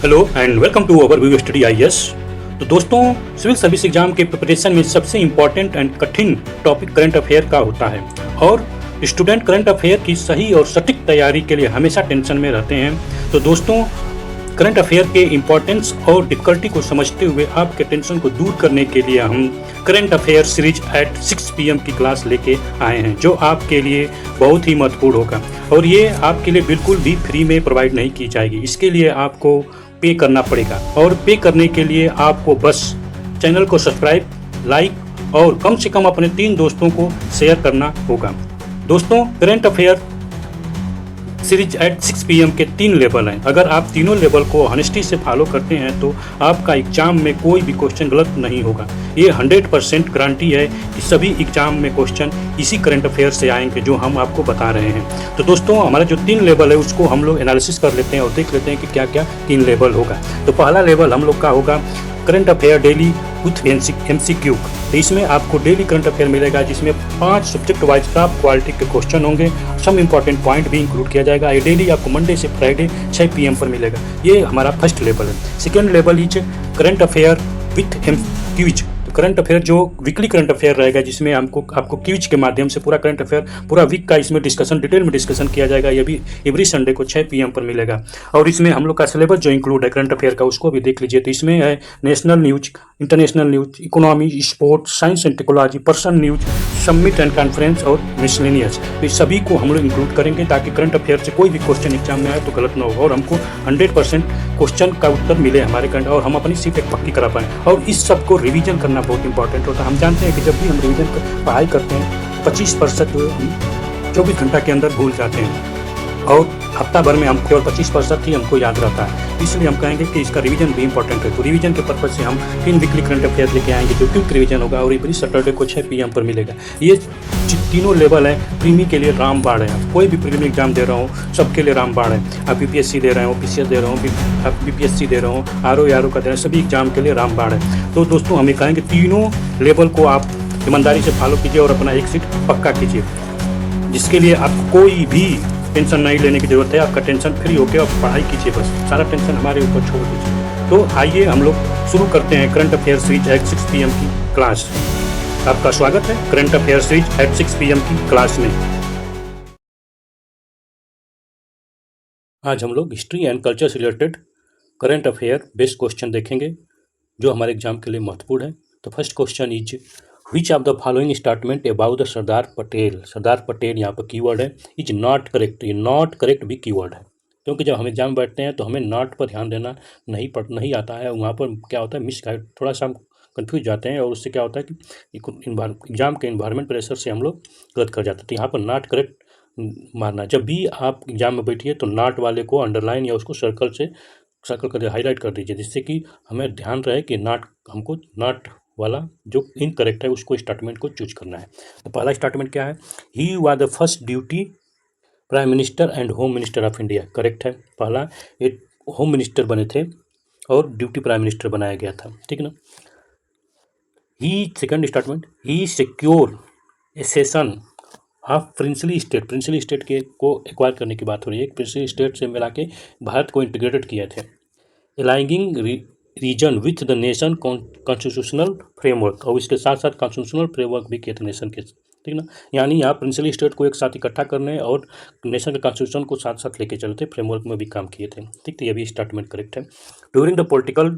Hello and welcome to our view study IAS. तो दोस्तों, civil service exam के preparation में सबसे इम्पॉर्टेंट एंड कठिन टॉपिक करंट अफेयर का होता है और स्टूडेंट करंट अफेयर की सही और सटीक तैयारी के लिए हमेशा टेंशन में रहते हैं। तो दोस्तों, करंट अफेयर के इम्पोर्टेंस और डिफिकल्टी को समझते हुए आपके टेंशन को दूर करने के लिए हम current affair series at 6 PM की क्लास लेके आए हैं, जो आपके लिए बहुत ही महत्वपूर्ण होगा और ये आपके लिए बिल्कुल भी फ्री में प्रोवाइड नहीं की जाएगी। इसके लिए आपको पे करना पड़ेगा और पे करने के लिए आपको बस चैनल को सब्सक्राइब, लाइक और कम से कम अपने 3 दोस्तों को शेयर करना होगा। दोस्तों, current affair series at 6 PM के 3 लेवल हैं। अगर आप तीनों लेवल को ऑनेस्टी से फॉलो करते हैं तो आपका एग्जाम में कोई भी क्वेश्चन गलत नहीं होगा। ये 100% गारंटी है कि सभी एग्जाम में क्वेश्चन इसी करंट अफेयर से आएंगे जो हम आपको बता रहे हैं। तो दोस्तों, हमारा जो 3 लेवल है उसको हम लोग एनालिसिस कर लेते हैं और देख लेते हैं कि क्या क्या 3 लेवल होगा। तो पहला लेवल हम लोग का होगा current affair daily with MCQ। तो इसमें आपको डेली करंट अफेयर मिलेगा जिसमें 5 सब्जेक्ट वाइज टॉप क्वालिटी के क्वेश्चन होंगे। सम इंपॉर्टेंट पॉइंट भी इंक्लूड किया जाएगा। ये डेली आपको मंडे से फ्राइडे 6 PM पर मिलेगा। ये हमारा फर्स्ट लेवल है। Second level is current affair with quiz. Current affair जो वीकली करंट अफेयर रहेगा जिसमें आपको क्विज के माध्यम से पूरा करंट अफेयर, पूरा वीक का इसमें डिस्कशन, डिटेल में डिस्कशन किया जाएगा। ये भी एवरी संडे को 6 PM पर मिलेगा। और इसमें हम लोग का सिलेबस जो इंक्लूड है करंट अफेयर का उसको भी देख लीजिए। तो इसमें है national news, international news, economy, sport, science and technology, person news, summit and conference और मिसलेनियस। तो इस सभी को हम लोग इंक्लूड करेंगे ताकि करंट अफेयर से कोई भी क्वेश्चन एग्जाम में आए तो गलत ना हो और हमको 100% क्वेश्चन का उत्तर मिले हमारे करंट, और हम अपनी सीट एक पक्की करा पाएँ। और इस सब को रिवीजन करना बहुत इंपॉर्टेंट होता है। हम जानते हैं कि जब भी हम रिवीजन पढ़ाई करते हैं 25% 24 घंटा के अंदर भूल जाते हैं और हफ्ता भर में हम केवल 25% ही हमको याद रहता है। इसलिए हम कहेंगे कि इसका रिवीजन भी इंपॉर्टेंट है। तो रिवीजन के पर्पज से हम 3 वीकली करंट अफेयर लेके आएंगे जो क्विक रिवीजन होगा और एवरी सैटरडे को 6 PM पर मिलेगा। ये तीनों लेवल है प्रीमी के लिए रामबाण है। कोई भी प्रीमी एग्जाम दे रहा हूँ सबके लिए रामबाण है। आप UPSC दे रहे हो, PCS दे रहा हूँ, BPSC दे रहा हूँ, RO का दे रहे हैं, सभी एग्जाम के लिए रामबाण है। तो दोस्तों, हमें कहेंगे तीनों लेवल को आप ईमानदारी से फॉलो कीजिए और अपना एक सीट पक्का कीजिए, जिसके लिए आपको कोई भी टेंशन नहीं लेने की जरूरत है। आपका टेंशन फ्री होकर आप पढ़ाई कीजिए, बस सारा टेंशन हमारे ऊपर छोड़ दीजिए। तो आइए हम लोग शुरू करते हैं current affair series at 6 PM की क्लास। आपका स्वागत है current affair series at 6 PM की क्लास में। आज हम लोग हिस्ट्री एंड कल्चर से related current affair based question देखेंगे जो हमारे एग्जाम के लिए महत्वपूर्ण है। तो first question is which of the following statement about the Sardar Patel. Sardar Patel यहाँ पर कीवर्ड है, इज नॉट करेक्ट। ये नॉट करेक्ट भी कीवर्ड है, क्योंकि जब हम एग्जाम में बैठते हैं तो हमें नॉट पर ध्यान देना नहीं आता है। वहाँ पर क्या होता है, मिस गाइड, थोड़ा सा हम कन्फ्यूज जाते हैं और उससे क्या होता है कि एग्जाम के इन्वायरमेंट प्रेशर से हम लोग गलत कर जाते हैं। तो यहाँ पर नॉट करेक्ट मारना। जब भी आप एग्जाम में बैठिए तो नॉट वाले को अंडरलाइन या उसको सर्कल कर हाईलाइट कर दीजिए, जिससे कि हमें ध्यान रहे कि हमको नॉट वाला जो इनकरेक्ट है उसको स्टेटमेंट को चूज करना है। तो पहला स्टेटमेंट क्या है, he was the first duty prime minister and home minister of India. Correct है। पहला ये होम मिनिस्टर बने थे और ड्यूटी प्राइम मिनिस्टर बनाया गया था, ठीक ना। He second statement, he secure accession of princely state. Princely state के को एक्वायर करने की बात हो रही है। प्रिंसली स्टेट से मिला के भारत को इंटीग्रेटेड किया थे। Aligning region with the nation constitutional framework, और इसके साथ साथ कॉन्स्टिट्यूशनल फ्रेमवर्क भी किए थे नेशन के, ठीक ना। यानी यहाँ प्रिंसली स्टेट को एक साथ इकट्ठा करने और नेशन के कॉन्स्टिट्यूशन को साथ साथ लेके चलते फ्रेमवर्क में भी काम किए थे, ठीक। तो ये भी स्टेटमेंट करेक्ट है। During the political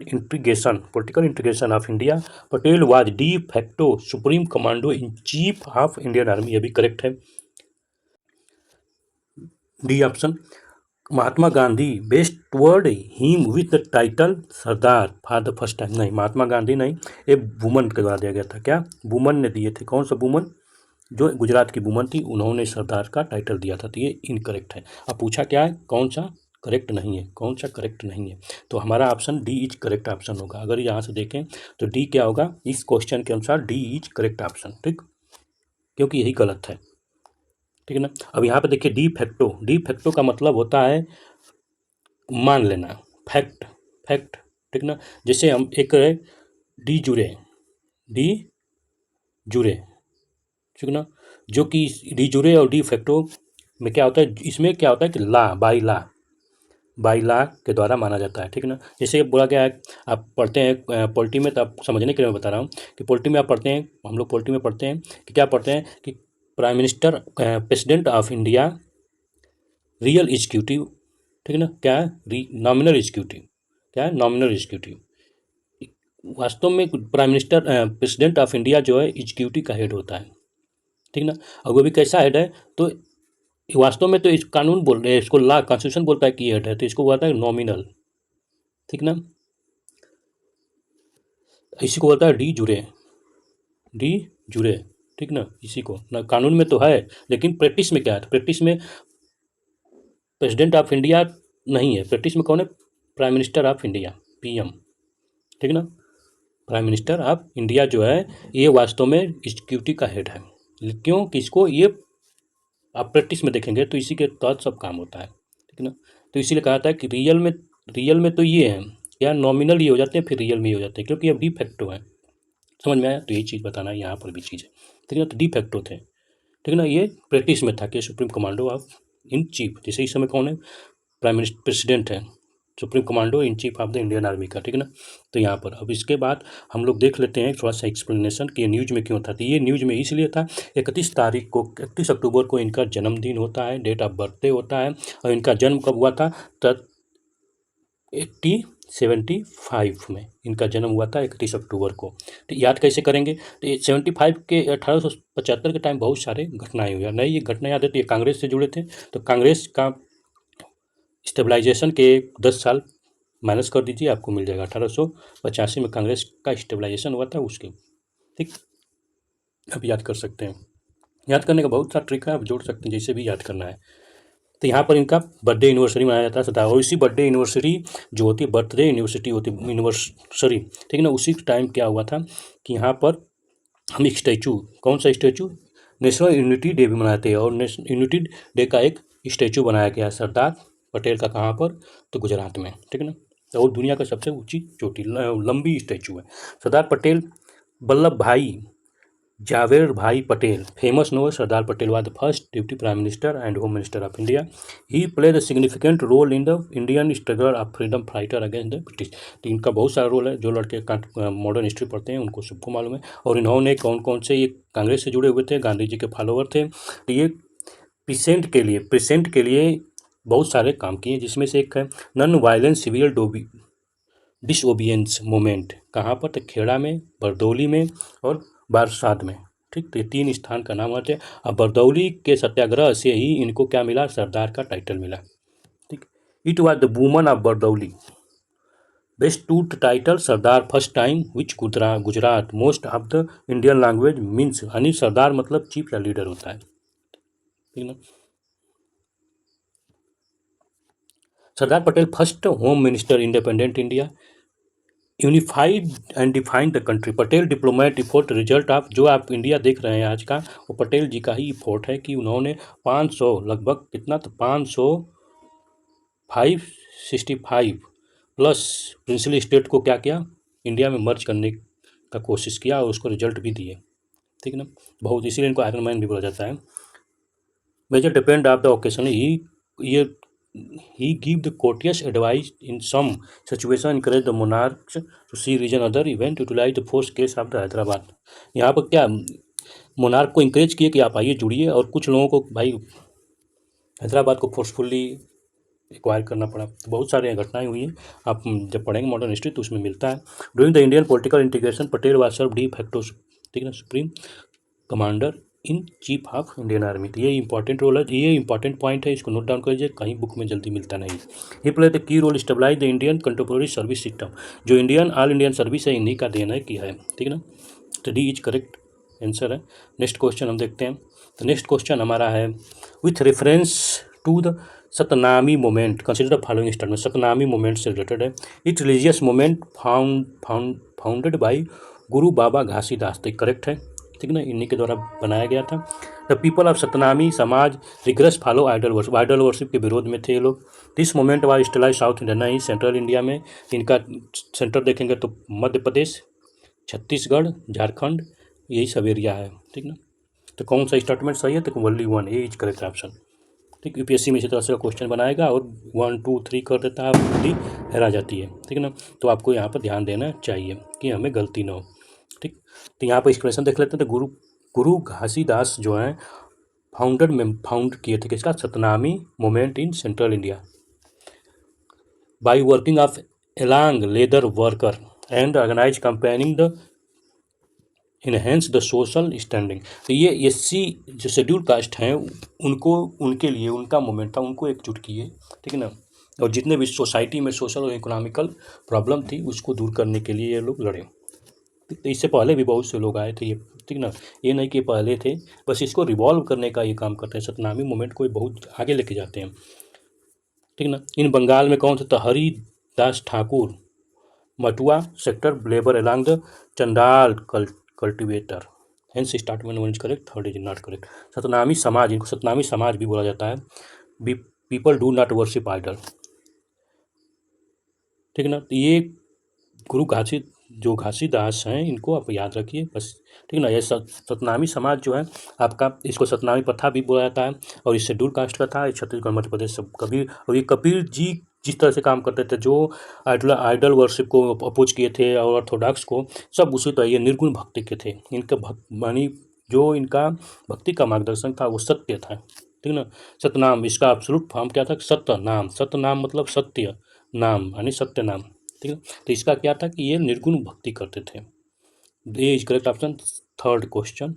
integration of India, Patel was de facto supreme commando in chief of Indian army. ये भी करेक्ट है, D option. Mahatma Gandhi best word him with the title Sardar for the first time. नहीं, महात्मा गांधी नहीं, ये woman के द्वारा दिया गया था। क्या वुमन ने दिए थे? कौन सा वुमन? जो गुजरात की वुमन थी उन्होंने सरदार का टाइटल दिया था। तो ये इनकरेक्ट है। अब पूछा क्या है, कौन सा करेक्ट नहीं है, कौन सा करेक्ट नहीं है। तो हमारा option D is correct option होगा। अगर यहाँ से देखें तो डी क्या होगा, इस क्वेश्चन के अनुसार डी इज करेक्ट ऑप्शन, ठीक, क्योंकि यही गलत है, ठीक है ना। अब यहाँ पे देखिए डी फैक्टो का मतलब होता है मान लेना, फैक्ट, ठीक ना। जैसे हम एक है डी जुरे, ठीक ना, जो कि डी जुरे और डी फैक्टो में क्या होता है, इसमें क्या होता है कि ला बाई ला, बाई लॉ के द्वारा माना जाता है, ठीक है ना। जैसे बोला गया है, आप पढ़ते हैं पॉलिटी में, तो आप समझने के लिए मैं बता रहा हूँ कि पॉलिटी में आप पढ़ते हैं, हम लोग पॉलिटी में पढ़ते हैं कि क्या पढ़ते हैं कि prime minister president of India real executive, ठीक है ना, क्या है नॉमिनल एग्जीक्यूटिव, क्या है नॉमिनल एग्जीक्यूटिव। वास्तव में prime minister president of India जो है एग्जीक्यूटिव का हेड होता है, ठीक ना। और वो भी कैसा हेड है, तो वास्तव में तो इस कानून बोल रहे हैं, इसको लॉ कॉन्स्टिट्यूशन बोलता है कि हेड है, तो इसको बोलता है नॉमिनल, ठीक ना। इसी को बोलता है डी जुरे, ठीक ना। इसी को ना कानून में तो है, लेकिन प्रैक्टिस में क्या है, प्रैक्टिस में प्रेसिडेंट ऑफ इंडिया नहीं है, प्रैक्टिस में कौन है, prime minister of India, PM, ठीक ना। प्राइम मिनिस्टर ऑफ इंडिया जो है ये वास्तव में एग्जीक्यूटिव का हेड है। क्यों, किसको, ये आप प्रैक्टिस में देखेंगे तो इसी के तहत सब काम होता है, ठीक है ना। तो इसीलिए कहा था कि रियल में तो ये है, या नॉमिनल ये हो जाते हैं, फिर रियल में ही हो जाते हैं, क्योंकि अब डी फैक्टो है। समझ में आया, तो यही चीज़ बताना है, यहाँ पर भी चीज़ है, ठीक है ना। तो डी फैक्टो थे, ठीक है ना। ये प्रैक्टिस में था कि supreme commando of in chief, जैसे इस समय कौन है, प्राइम मिनिस्टर प्रेसिडेंट है, supreme commando in chief of the Indian army का, ठीक है ना। तो यहाँ पर अब इसके बाद हम लोग देख लेते हैं थोड़ा सा एक्सप्लेनेशन कि ये न्यूज में क्यों था। तो ये न्यूज में इसलिए था, 31 अक्टूबर को इनका जन्मदिन होता है, डेट ऑफ बर्थडे होता है, और इनका जन्म कब हुआ था, तब 1875 में इनका जन्म हुआ था, 31 अक्टूबर को। तो याद कैसे करेंगे, तो 75 के 1875 के टाइम बहुत सारे घटनाएं हुई, नहीं ये घटना याद है, तो ये कांग्रेस से जुड़े थे। तो कांग्रेस का स्टेबलाइजेशन के 10 साल माइनस कर दीजिए, आपको मिल जाएगा 1885 में कांग्रेस का स्टेबलाइजेशन हुआ था उसके, ठीक। आप याद कर सकते हैं, याद करने का बहुत सा ट्रिक है, आप जोड़ सकते हैं जैसे भी याद करना है। तो यहाँ पर इनका बर्थडे एनिवर्सरी मनाया जाता है सदा, और इसी बर्थडे एनिवर्सरी जो होती है, बर्थडे यूनिवर्सिटी होती है यूनिवर्सरी, ठीक है ना। उसी टाइम क्या हुआ था कि यहाँ पर हम एक स्टैचू, कौन सा स्टैचू, नेशनल यूनिटी डे भी मनाते हैं, और नेशनल यूनिटी डे का एक स्टैचू बनाया गया सरदार पटेल का, कहाँ पर, तो गुजरात में, ठीक है ना। और दुनिया का सबसे ऊंची चोटी लंबी स्टैचू है सरदार पटेल वल्लभ भाई Jhaverbhai Patel, famous know Sardar Patel was the first deputy prime minister and home minister of India. He played a significant role in the Indian struggle of freedom fighter against the British. तो इनका बहुत सारा रोल है, जो लड़के modern history पढ़ते हैं उनको सबको मालूम है। और इन्होंने कौन कौन से, ये कांग्रेस से जुड़े हुए थे, गांधी जी के फॉलोवर थे। तो ये प्रेसेंट के लिए बहुत सारे काम किए, जिसमें से एक है नॉन वायलेंट सिविल डिसओबियंस मूवमेंट, कहाँ पर, तो खेड़ा में, बरदौली में और बारसात में, ठीक। तो ये 3 स्थान का नाम आते हैं। अब बरदौली के सत्याग्रह से ही इनको क्या मिला, सरदार का टाइटल मिला, ठीक। It was the woman of Bardoli bestowed title Sardar first time which Gujarat most of the Indian language means, यानी सरदार मतलब चीफ या लीडर होता है, ठीक ना। Sardar Patel first home minister independent India, unified and defined the country. Patel diplomat effort result of, जो आप India देख रहे हैं आज का, वो पटेल जी का ही इफोर्ट है कि उन्होंने 500 लगभग कितना, तो 565 प्लस प्रिंसली स्टेट को क्या किया, इंडिया में मर्ज करने का कोशिश किया, और उसको रिजल्ट भी दिए, ठीक है ना। बहुत, इसीलिए इनको आयरन मैन भी बोला जाता है। Major depend of the occasion he give the courteous advice in some situation, encourage the monarchs to see region other event, utilize the force case of the Hyderabad. यहाँ पर क्या मोनार्क को इंकरेज किए कि आप आइए जुड़िए, और कुछ लोगों को भाई हैदराबाद को फोर्सफुली एक्वायर करना पड़ा। तो बहुत सारे घटनाएं हुई हैं, आप जब पढ़ेंगे मॉडर्न हिस्ट्री तो उसमें मिलता है। During the Indian political integration Patel was serve de facto, ठीक है ना, supreme commander in chief of Indian army. तो ये इंपॉर्टेंट रोल है, ये इंपॉर्टेंट पॉइंट है, इसको नोट डाउन कर लीजिए, कहीं बुक में जल्दी मिलता नहीं। ये play the key role stabilise the Indian contemporary service system, जो इंडियन ऑल इंडियन सर्विस है इन्हीं का देना है किया है, ठीक है ना। तो डी इज करेक्ट आंसर है। नेक्स्ट क्वेश्चन हम देखते हैं। तो नेक्स्ट क्वेश्चन हमारा है, with reference to the Satnami movement consider the following statement. Satnami movement से रिलेटेड है। It religious movement founded by Guru Baba Ghasidas, तो करेक्ट है, ठीक ना, इन्हीं के द्वारा बनाया गया था। द पीपल ऑफ सतनामी समाज रिग्रेस फॉलो आइडल वर्शिप के विरोध में थे ये लोग। This moment was sterilise south India, नहीं सेंट्रल इंडिया में। इनका सेंटर देखेंगे तो मध्य प्रदेश, छत्तीसगढ़, झारखंड, यही सब एरिया है, ठीक ना। तो कौन सा स्टेटमेंट सही है, तो only one, A is correct option. ठीक, यूपीएससी में इसी तरह से क्वेश्चन बनाएगा और 1 2 3 कर देता है, बुद्धि हेरा जाती है, ठीक है ना। तो आपको यहाँ पर ध्यान देना चाहिए कि हमें गलती ना हो, ठीक। तो यहाँ पर एक्सप्रेशन देख लेते हैं। तो गुरु घासीदास जो हैं फाउंड किए थे किसका, Satnami movement in central India by working of along leather worker and organise campaigning the enhance the social standing. तो ये एससी जो शेड्यूल कास्ट हैं उनको, उनके लिए उनका मूवमेंट था, उनको एकजुट किए, ठीक है ना। और जितने भी सोसाइटी में सोशल और इकोनॉमिकल प्रॉब्लम थी उसको दूर करने के लिए ये लोग लड़े। तो इससे पहले भी बहुत से लोग आए थे ये, ठीक ना। ये नहीं कि पहले थे, बस इसको रिवॉल्व करने का ये काम करते हैं, सतनामी मूवमेंट को बहुत आगे लेके जाते हैं, ठीक ना। इन बंगाल में कौन थे, तो Haridas Thakur Matua sector labour along the Chandal cultivator hence statement one is correct, third is not correct. Satnami Samaj, इनको सतनामी समाज भी बोला जाता है। People do not worship idol, ठीक है ना। तो ये गुरु घासीदास हैं, इनको आप याद रखिए बस, ठीक ना। ये सतनामी समाज जो है आपका, इसको सतनामी प्रथा भी बोला जाता है और ये शेड्यूल कास्ट का था। छत्तीसगढ़ मध्य प्रदेश सब कबीर, और ये कबीर जी जिस तरह से काम करते थे, जो आइडल वर्शिप को अपोज किए थे और ऑर्थोडॉक्स को, सब उसी तरह ये निर्गुण भक्ति के थे। इनका मानी जो इनका भक्ति का मार्गदर्शन था वो सत्य था, ठीक ना। सतनाम, इसका एब्सोल्यूट फॉर्म क्या था, सत्यनाम। सत्यनाम मतलब सत्य नाम यानी सत्य नाम, ठीक है। तो इसका क्या था कि ये निर्गुण भक्ति करते थे। A is correct option, third question.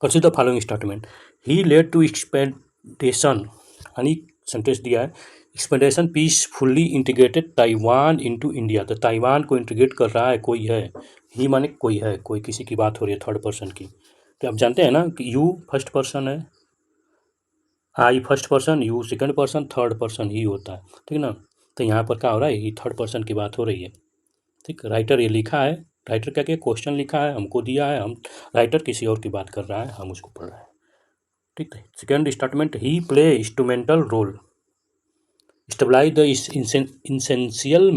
Consider the following statement, he led to expedition, यानी सेंटेंस दिया है, expedition peacefully integrated Taiwan into India. तो ताइवान को इंटीग्रेट कर रहा है कोई है, ही माने कोई है, कोई किसी की बात हो रही है थर्ड पर्सन की। तो आप जानते हैं ना कि यू फर्स्ट पर्सन है, I first person, you second person, third person ही होता है, ठीक है ना। तो यहाँ पर क्या हो रहा है, ये थर्ड पर्सन की बात हो रही है, ठीक। राइटर ये लिखा है, राइटर क्या क्या क्वेश्चन लिखा है हमको दिया है, हम राइटर किसी और की बात कर रहा है, हम उसको पढ़ रहे हैं, ठीक है। Second statement, he play instrumental role stabilise the essential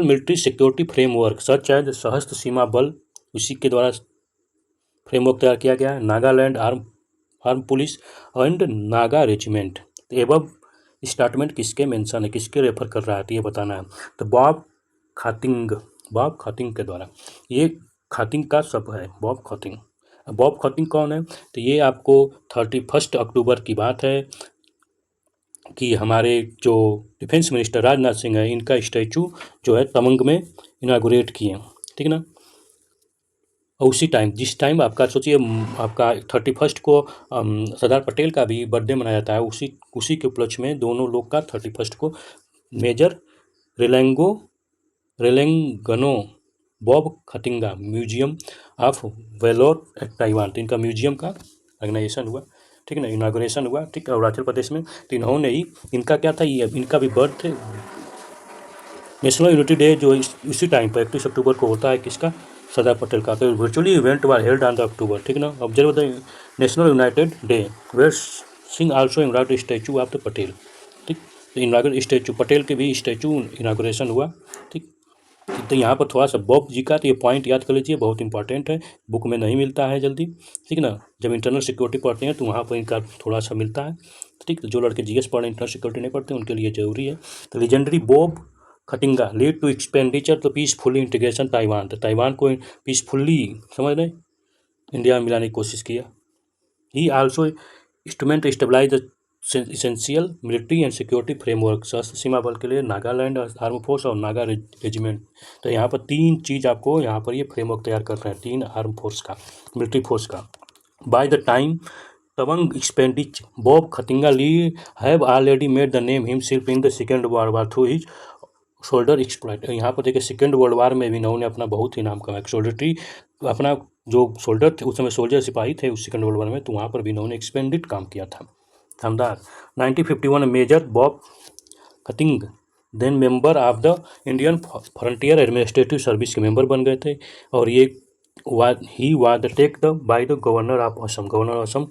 military security framework such as Sashastra Seema बल, उसी के द्वारा फ्रेमवर्क तैयार किया गया है। Nagaland arm police and Naga regiment. तो एबव स्टेटमेंट किसके मेंशन है, किसके रेफर कर रहा है, तो ये बताना है। तो बॉब खातिंग के द्वारा, ये खातिंग का शब्द है, बॉब खातिंग। बॉब खातिंग कौन है, तो ये आपको 31 अक्टूबर की बात है कि हमारे जो डिफेंस मिनिस्टर राजनाथ सिंह है, इनका स्टैचू जो है तवंग में इनागुरेट किए, ठीक है ना। और उसी टाइम, जिस टाइम आपका सोचिए आपका 31 को सरदार पटेल का भी बर्थडे मनाया जाता है, उसी के उपलक्ष्य में दोनों लोग का 31 को major Ralengnao Bob Khathing museum of valour at Taiwan, तो इनका म्यूजियम का ऑर्गेनाइजेशन हुआ, ठीक है ना, इनागुरेशन हुआ, ठीक है, अरुणाचल प्रदेश में। तो इन्होंने ही, इनका क्या था, ये इनका भी बर्थ नेशनल यूनिटी डे जो इसी टाइम पर 31 अक्टूबर को होता है, किसका, सरदार पटेल का। तो virtually event were held on the October, ठीक है ना। Observe the national united day where Singh also inaugurate statue of the Patel, ठीक। तो इनागुरेट स्टैचू, पटेल के भी स्टैचू इनागुरेशन हुआ, ठीक। तो यहाँ पर थोड़ा सा बॉब जी का, तो ये पॉइंट याद कर लीजिए, बहुत इंपॉर्टेंट है, बुक में नहीं मिलता है जल्दी, ठीक ना। जब इंटरनल सिक्योरिटी पढ़ते हैं तो वहाँ पर इनका थोड़ा सा मिलता है, ठीक। तो जो लड़के जीएस पढ़े इंटरनल सिक्योरिटी नहीं पढ़ते उनके लिए जरूरी है। तो legendary Bob Khathing lead to expenditure तो पीसफुली इंटीग्रेशन ताइवान, तो ताइवान को पीसफुली समझ रहे इंडिया में मिलाने की कोशिश किया। He also instrument stabilise the essential military and security framework, Sashastra Seema बल के लिए नागालैंड आर्म फोर्स और नागा रेजिमेंट। तो यहाँ पर 3 चीज़ आपको यहाँ पर ये फ्रेमवर्क तैयार कर रहे हैं, 3 आर्म फोर्स का, मिलिट्री फोर्स का। By the time Tawang expedition Bob Khathing ली have already made the name himself in the second world war through his shoulder exploit. यहाँ पर देखिए सेकेंड वर्ल्ड वार में भी इन्होंने अपना बहुत ही नाम कमाया, सोल्डरटी अपना जो सोल्डर थे उस समय सोल्जर सिपाही थे उस सेकेंड वर्ल्ड वार में, तो वहाँ पर भी इन्होंने एक्सपेंडिट काम किया था, शानदार। 1951 major Bob Khathing then member of the Indian frontier administrative service के मेंबर बन गए थे, और ये he was take the by the governor of Assam, governor Assam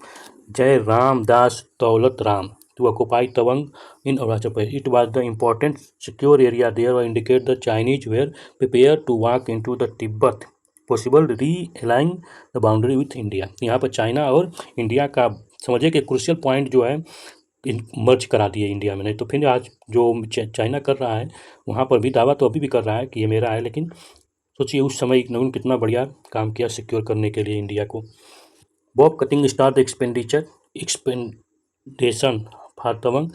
Jairamdas Daulatram to occupy Tawang in Arunachal Pradesh. It was the important secure area there, or indicate the Chinese were prepared to walk into the Tibet possible री अलाइंग the boundary with India. यहाँ पर China और India का समझिए कि crucial point जो है मर्ज करा दिए इंडिया में। नहीं तो फिर आज जो चाइना कर रहा है वहाँ पर भी दावा तो अभी भी कर रहा है कि ये मेरा है, लेकिन सोचिए उस समय इन्होंने कितना बढ़िया काम किया सिक्योर करने के लिए इंडिया को। Bob Khathing start expedition for Tawang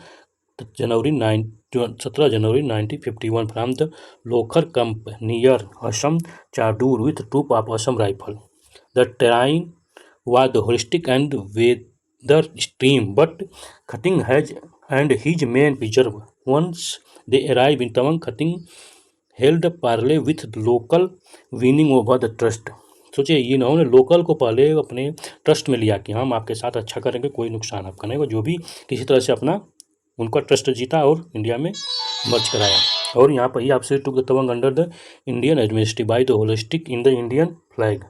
January 17 January 1951 from the Lokra camp near Assam Charduar with troop of Assam rifle. The terrain was holistic and weather extreme, but Khatting has and his men preserve. Once they arrive in Tawang, Khatting held a parley with the local, winning over the trust. सोचिए ये इन्होंने local को पहले अपने trust में लिया कि हम आपके साथ अच्छा करेंगे, कोई नुकसान आपका नहीं होगा, जो भी किसी तरह से अपना उनका ट्रस्ट जीता और इंडिया में मर्ज कराया। और यहाँ पर ही आपसे took the Tawang under the Indian administrative by the holistic in the Indian flag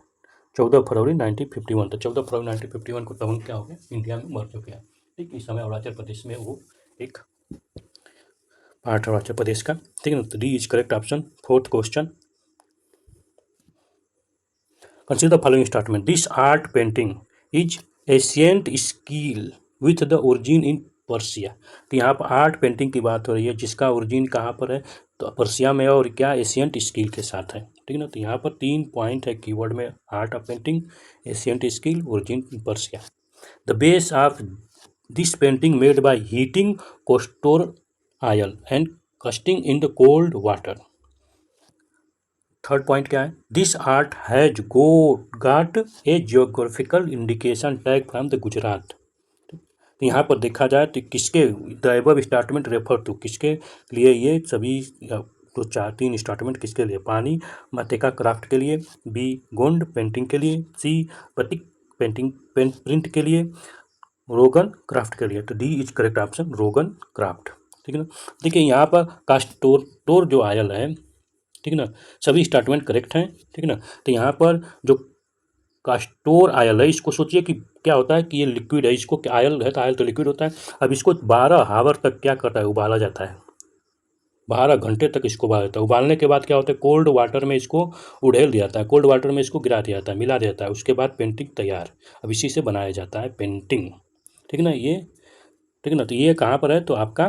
14 February 1951। तो 14 फरवरी 1951 को तवंग क्या हो गया, इंडिया में मर्ज हो गया। ठीक, इस समय अरुणाचल प्रदेश में वो एक पार्ट है अरुणाचल प्रदेश का। ठीक है ना, तो D is correct option. Fourth question, consider the following statement. This art painting is ancient skill with the origin in Persia. तो यहाँ पर आर्ट पेंटिंग की बात हो रही है जिसका ओरिजिन कहाँ पर है, तो पर्सिया में, और क्या एशियंट स्किल के साथ है। ठीक है ना, तो यहाँ पर 3 पॉइंट है कीवर्ड में, art of painting, ancient skill, origin in Persia. The base of this painting made by heating castor oil and casting in the cold water. Third point क्या है, this art has got a geographical indication tag from the Gujarat. तो यहाँ पर देखा जाए तो किसके the above statement refer to, किसके लिए ये सभी तो 3 स्टेटमेंट किसके लिए, पानी मतेका क्राफ्ट के लिए, बी गोंड पेंटिंग के लिए, सी बतिक पेंटिंग प्रिंट के लिए, रोगन क्राफ्ट के लिए। तो डी इज करेक्ट ऑप्शन, रोगन क्राफ्ट। ठीक है ना, देखिए यहाँ पर कास्टोर जो आयल है, ठीक है ना, सभी स्टेटमेंट करेक्ट हैं। ठीक है ना, तो यहाँ पर जो कास्टोर आयल है, इसको सोचिए कि क्या होता है कि ये लिक्विड है, इसको क्या आयल है, तो आयल तो लिक्विड होता है। अब इसको 12 हावर तक क्या करता है, उबाला जाता है, 12 घंटे तक इसको उबाला जाता है। उबालने के बाद क्या होता है, कोल्ड वाटर में इसको उड़ेल दिया जाता है, कोल्ड वाटर में इसको गिरा दिया जाता है, मिला दिया जाता है, उसके बाद पेंटिंग तैयार। अब इसी से बनाया जाता है पेंटिंग। ठीक है ना, ये ठीक है ना, तो ये कहाँ पर है, तो आपका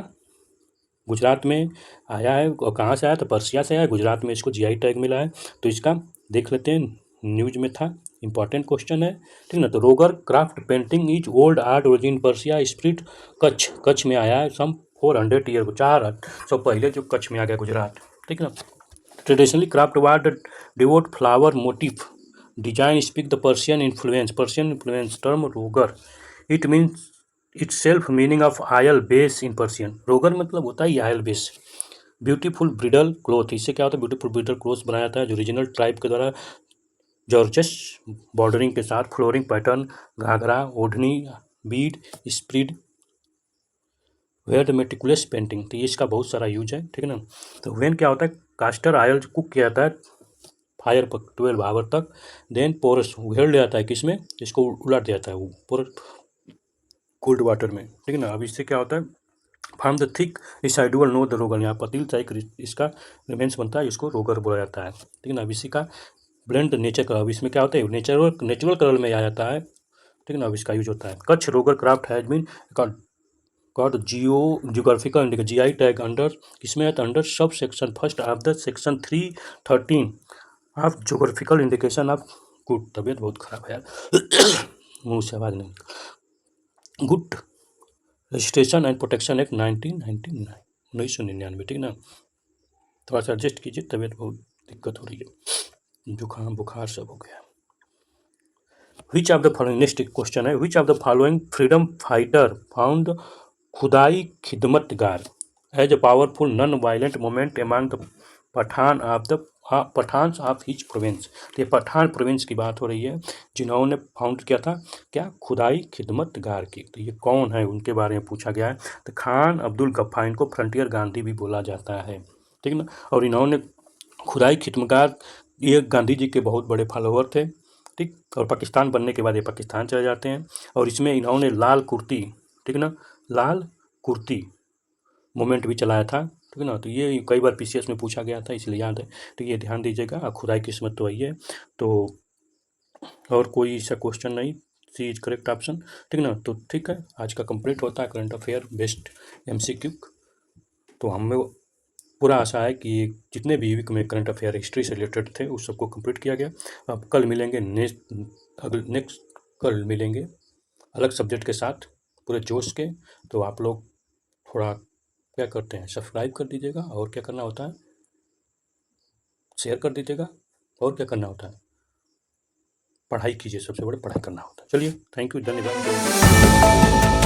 गुजरात में आया है। और कहाँ से आया, तो पर्सिया से आया, गुजरात में इसको जीआई टैग मिला है। तो इसका देख लेते हैं, न्यूज में था, इंपॉर्टेंट क्वेश्चन है। ठीक ना, तो रोगर craft painting is old art origin Persia spirit Kutch में आया है सम 400 ईयर को, 400 पहले जो कच्छ में आ गया गुजरात। ठीक है ना, traditionally craft ward devote flower motif design speak the Persian influence term रोगर it means itself meaning of oil base in Persian. रोगर मतलब होता है oil base. Beautiful bridal cloth, इससे क्या होता है, ब्यूटीफुल ब्रिडल क्लोथ बनाया जाता है जो रीजनल ट्राइब के द्वारा जॉर्जेस बॉर्डरिंग के साथ flooring pattern, ghagra, odhni, bedspread, where the meticulous painting. तो इसका बहुत सारा यूज है। ठीक है ना, तो वेन क्या होता है, कास्टर आयल कुक किया जाता है फायर पर 12 आवर तक, देन पोरस उघेड़ लिया जाता है, किसमें, इसको उलट दिया जाता है ऊपर कोल्ड वाटर में। ठीक है ना, अब इससे क्या होता है, from the thick residual no the रोगर, यहाँ पतील सा एक इसका रिमेंस बनता है, इसको रोगर बोला जाता है। ठीक है ना, अब इसी का ब्लेंड नेचर कलर, अब इसमें क्या होता है, नेचुरल कलर में आ जाता है। ठीक है ना, अब इसका यूज होता है। Kutch Rogan craft has been got geographical GI tag under, किसमें है, तो under sub section first of the section 313 of geographical indication of good. तबीयत बहुत खराब है यार मुँह से आवाज़ नहीं, good registration and protection act 1999। ठीक ना, थोड़ा सा एडजस्ट कीजिए, तबीयत बहुत दिक्कत हो रही है, जुकाम बुखार सब हो गया। Which of the following, next question है, which of the following freedom fighter found Khudai Khidmatgar as a powerful non violent movement among the Pathans of his province. तो ये पठान प्रोविंस की बात हो रही है जिन्होंने फाउंड किया था क्या, खुदाई खिदमतगार की। तो ये कौन है, उनके बारे में पूछा गया है। तो खान अब्दुल गफ्फार, इनको फ्रंटियर गांधी भी बोला जाता है। ठीक ना, और इन्होंने खुदाई खिदमतगार, ये गांधी जी के बहुत बड़े फॉलोअर थे। ठीक, और पाकिस्तान बनने के बाद ये पाकिस्तान चले जाते हैं। और इसमें इन्होंने लाल कुर्ती, ठीक ना, लाल कुर्ती मूवमेंट भी चलाया था। ठीक है ना। तो ये कई बार पीसीएस में पूछा गया था, इसलिए याद है, तो ये ध्यान दीजिएगा। खुदाई किस्मत तो वही है। तो और कोई ऐसा क्वेश्चन नहीं, सी इज करेक्ट ऑप्शन, ठीक ना। तो ठीक है, आज का कंप्लीट होता है करंट अफेयर बेस्ट एमसीक्यू। तो हमें पूरा आशा है कि जितने भी वीक में करंट अफेयर हिस्ट्री से रिलेटेड थे उस सबको कंप्लीट किया गया। अब कल मिलेंगे नेक्स्ट कल मिलेंगे अलग सब्जेक्ट के साथ पूरे जोश के। तो आप लोग थोड़ा क्या करते हैं, सब्सक्राइब कर दीजिएगा, और क्या करना होता है, शेयर कर दीजिएगा, और क्या करना होता है, पढ़ाई कीजिए, सबसे बड़े पढ़ाई करना होता है। चलिए, थैंक यू, धन्यवाद।